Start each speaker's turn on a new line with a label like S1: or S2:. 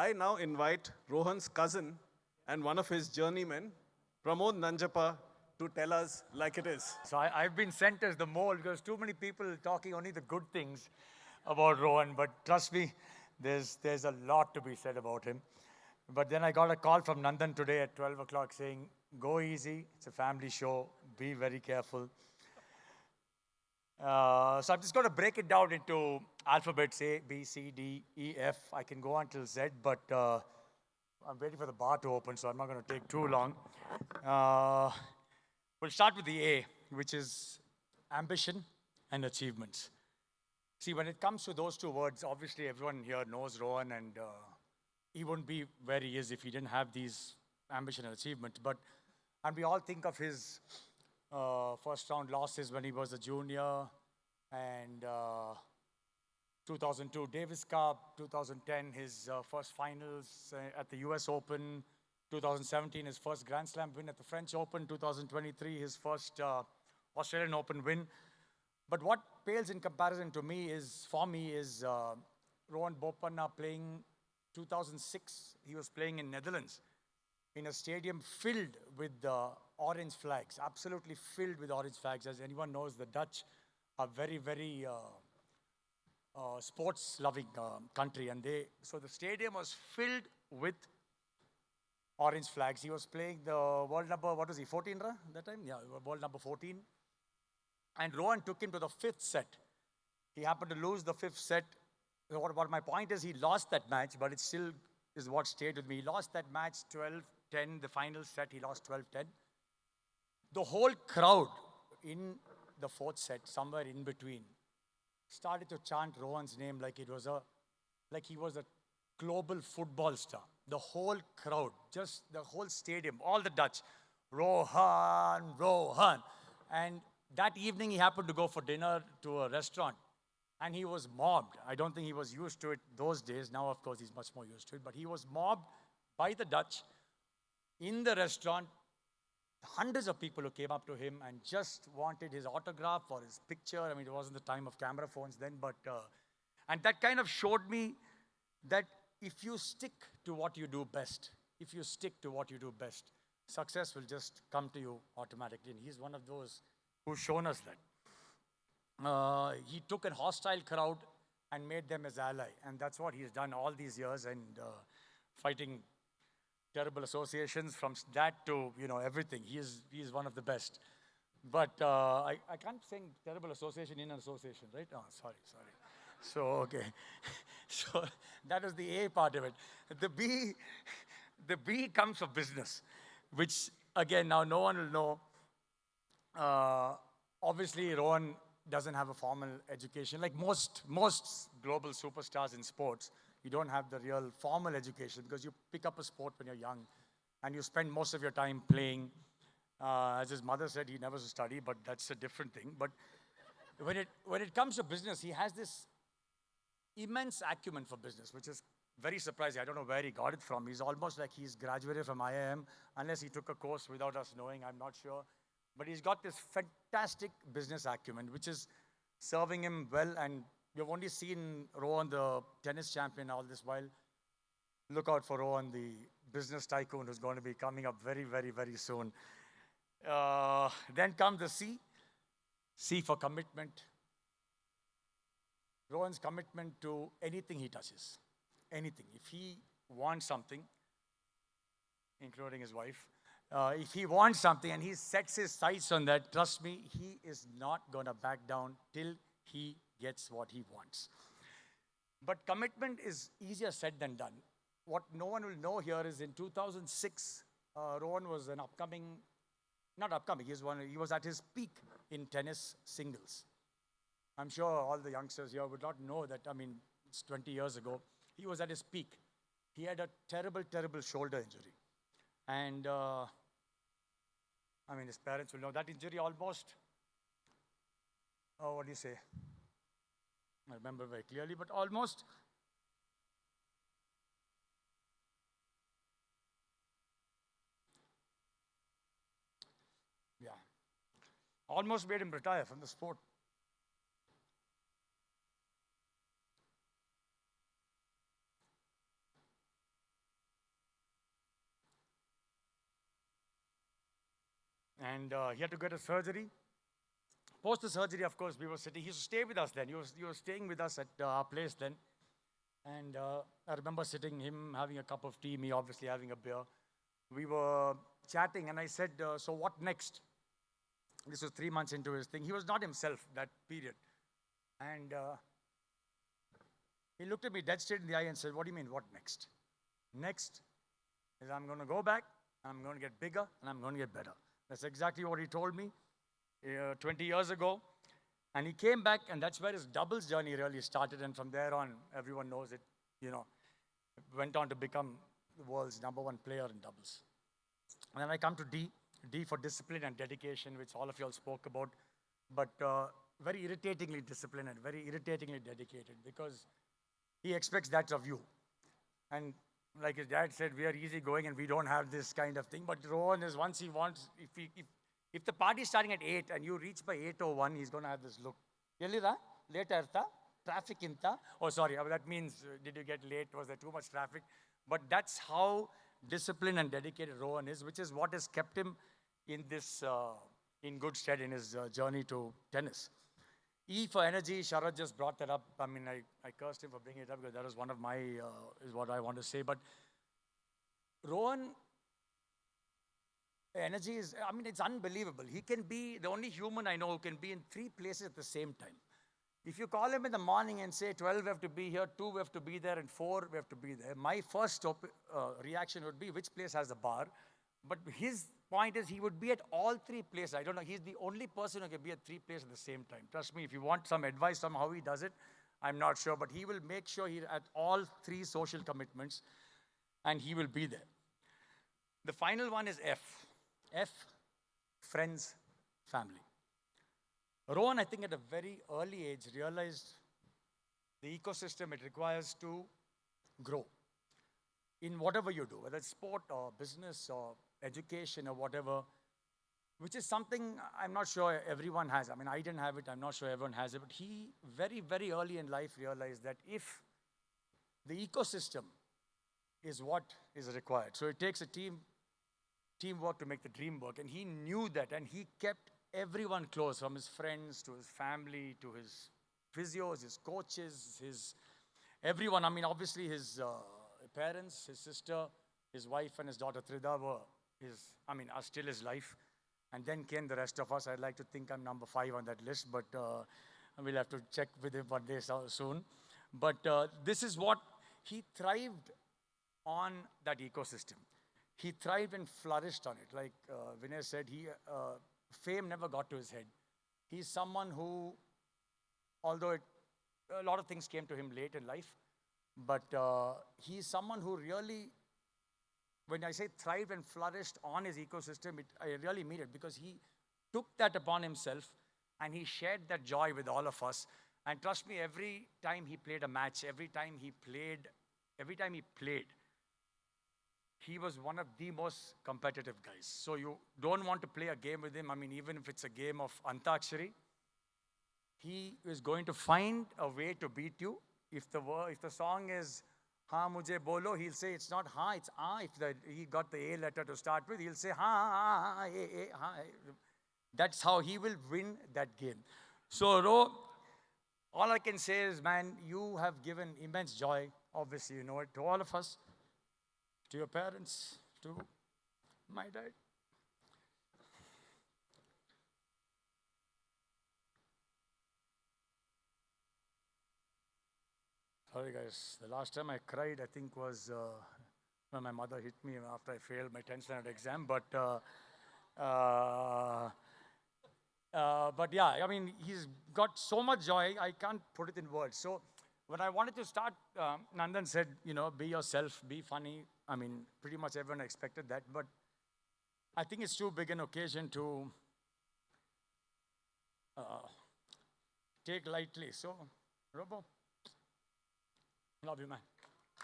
S1: I now invite Rohan's cousin and one of his journeymen, Pramod Nanjappa, to tell us like it is.
S2: So I've been sent as the mole because too many people talking only the good things about Rohan. But trust me, there's a lot to be said about him. But then I got a call from Nandan today at 12 o'clock saying, go easy, it's a family show, be very careful. So I'm just going to break it down into alphabets A, B, C, D, E, F. I can go on till Z, but I'm waiting for the bar to open, so I'm not going to take too long. We'll start with the A, which is ambition and achievements. See, when it comes to those two words, obviously everyone here knows Rohan, and he wouldn't be where he is if he didn't have these ambition and achievements. And we all think of his first round losses when he was a junior, and 2002 Davis Cup, 2010 his first finals at the US Open, 2017 his first Grand Slam win at the French Open, 2023 his first Australian Open win. But what pales in comparison to me is, for me, is Rohan Bopanna playing 2006. He was playing in Netherlands in a stadium filled with orange flags, absolutely filled with orange flags. As anyone knows, the Dutch are very, very sports-loving country, and so the stadium was filled with orange flags. He was playing the world number, what was he, 14, that time? Yeah, world number 14. And Rohan took him to the fifth set. He happened to lose the fifth set. What my point is, he lost that match, but it still is what stayed with me. He lost that match 12-10, the final set, he lost 12-10. The whole crowd in the fourth set, somewhere in between, started to chant Rohan's name like he was a global football star. The whole crowd, just the whole stadium, all the Dutch, Rohan, Rohan. And that evening he happened to go for dinner to a restaurant, and he was mobbed. I don't think he was used to it those days. Now, of course, he's much more used to it. But he was mobbed by the Dutch in the restaurant. Hundreds of people who came up to him and just wanted his autograph or his picture. I mean, it wasn't the time of camera phones then, but and that kind of showed me that if you stick to what you do best, success will just come to you automatically. And he's one of those who's shown us that. He took a hostile crowd and made them his ally, and that's what he's done all these years, and fighting terrible associations from that to everything. He is one of the best. But I can't sing terrible association in an association, right? Oh, sorry. So okay, so that is the A part of it. The B comes from business, which again now no one will know. Obviously, Rohan doesn't have a formal education. Like most global superstars in sports, you don't have the real formal education because you pick up a sport when you're young and you spend most of your time playing. As his mother said, he never studied, but that's a different thing. But when it comes to business, he has this immense acumen for business, which is very surprising. I don't know where he got it from. He's almost like he's graduated from IIM, unless he took a course without us knowing, I'm not sure. But he's got this fantastic business acumen, which is serving him well. And you've only seen Rohan, the tennis champion, all this while. Look out for Rohan, the business tycoon, who's going to be coming up very, very, very soon. Then comes the C. C for commitment. Rohan's commitment to anything he touches. Anything. If he wants something, including his wife, if he wants something and he sets his sights on that, trust me, he is not going to back down till he gets what he wants. But commitment is easier said than done. What no one will know here is in 2006, Rohan was he was at his peak in tennis singles. I'm sure all the youngsters here would not know that, it's 20 years ago. He was at his peak. He had a terrible, terrible shoulder injury. And, his parents will know that injury almost, what do you say? I remember very clearly, but almost almost made him retire from the sport. And he had to get a surgery. Post the surgery, of course, we were sitting. He used to stay with us then. He was staying with us at our place then. And I remember sitting, him having a cup of tea, me obviously having a beer. We were chatting, and I said, so what next? This was 3 months into his thing. He was not himself that period. And he looked at me dead straight in the eye and said, what do you mean, what next? Next is I'm going to go back, I'm going to get bigger, and I'm going to get better. That's exactly what he told me 20 years ago. And he came back, and that's where his doubles journey really started. And from there on, everyone knows it, went on to become the world's #1 player in doubles. And then I come to D. D for discipline and dedication, which all of you all spoke about, but very irritatingly disciplined and very irritatingly dedicated, because he expects that of you. And like his dad said, we are easygoing and we don't have this kind of thing. But Rohan is, once he wants, if the party is starting at 8 and you reach by 8:01, he's going to have this look. Yellira, late artha, traffic inta. Oh, sorry, that means, did you get late? Was there too much traffic? But that's how disciplined and dedicated Rohan is, which is what has kept him in this, in good stead in his journey to tennis. E for energy, Sharad just brought that up. I mean, I cursed him for bringing it up because that was one of my, is what I want to say. But Rohan, energy is, I mean, it's unbelievable. He can be the only human I know who can be in 3 places at the same time. If you call him in the morning and say 12 we have to be here, 2 we have to be there, and 4 we have to be there, my first reaction would be which place has the bar. But his point is he would be at all 3 places. I don't know, he's the only person who can be at 3 places at the same time. Trust me, if you want some advice on how he does it, I'm not sure, but he will make sure he's at all 3 social commitments, and he will be there. The final one is F. F, friends, family. Rohan, I think at a very early age, realized the ecosystem it requires to grow in whatever you do, whether it's sport or business or education or whatever, which is something I'm not sure everyone has. I mean, I didn't have it, I'm not sure everyone has it, but he very, very early in life realized that if the ecosystem is what is required, so it takes a teamwork to make the dream work, and he knew that, and he kept everyone close, from his friends to his family to his physios, his coaches, everyone. I mean, obviously his parents, his sister, his wife, and his daughter Trida are still his life. And then came the rest of us. I'd like to think I'm number 5 on that list, but we'll have to check with him one day soon. But this is what he thrived on, that ecosystem. He thrived and flourished on it. Like Vinay said, fame never got to his head. He's someone who, although a lot of things came to him late in life, but he's someone who really, when I say thrived and flourished on his ecosystem, I really mean it, because he took that upon himself and he shared that joy with all of us. And trust me, every time he played a match, every time he played, he was one of the most competitive guys. So you don't want to play a game with him. I mean, even if it's a game of Antakshari, he is going to find a way to beat you. If the song is "Ha Mujhe Bolo," he'll say it's not "ha," it's "ah." If he got the A letter to start with, he'll say "ha, ha, ha, a, ha." That's how he will win that game. So, all I can say is, man, you have given immense joy. Obviously, you know it, to all of us, to your parents, to my dad. Sorry, guys. The last time I cried, I think, was when my mother hit me after I failed my 10th standard exam. But yeah, I mean, he's got so much joy, I can't put it in words. So when I wanted to start, Nandan said, be yourself, be funny. I mean, pretty much everyone expected that. But I think it's too big an occasion to take lightly. So, Robo, love you, man.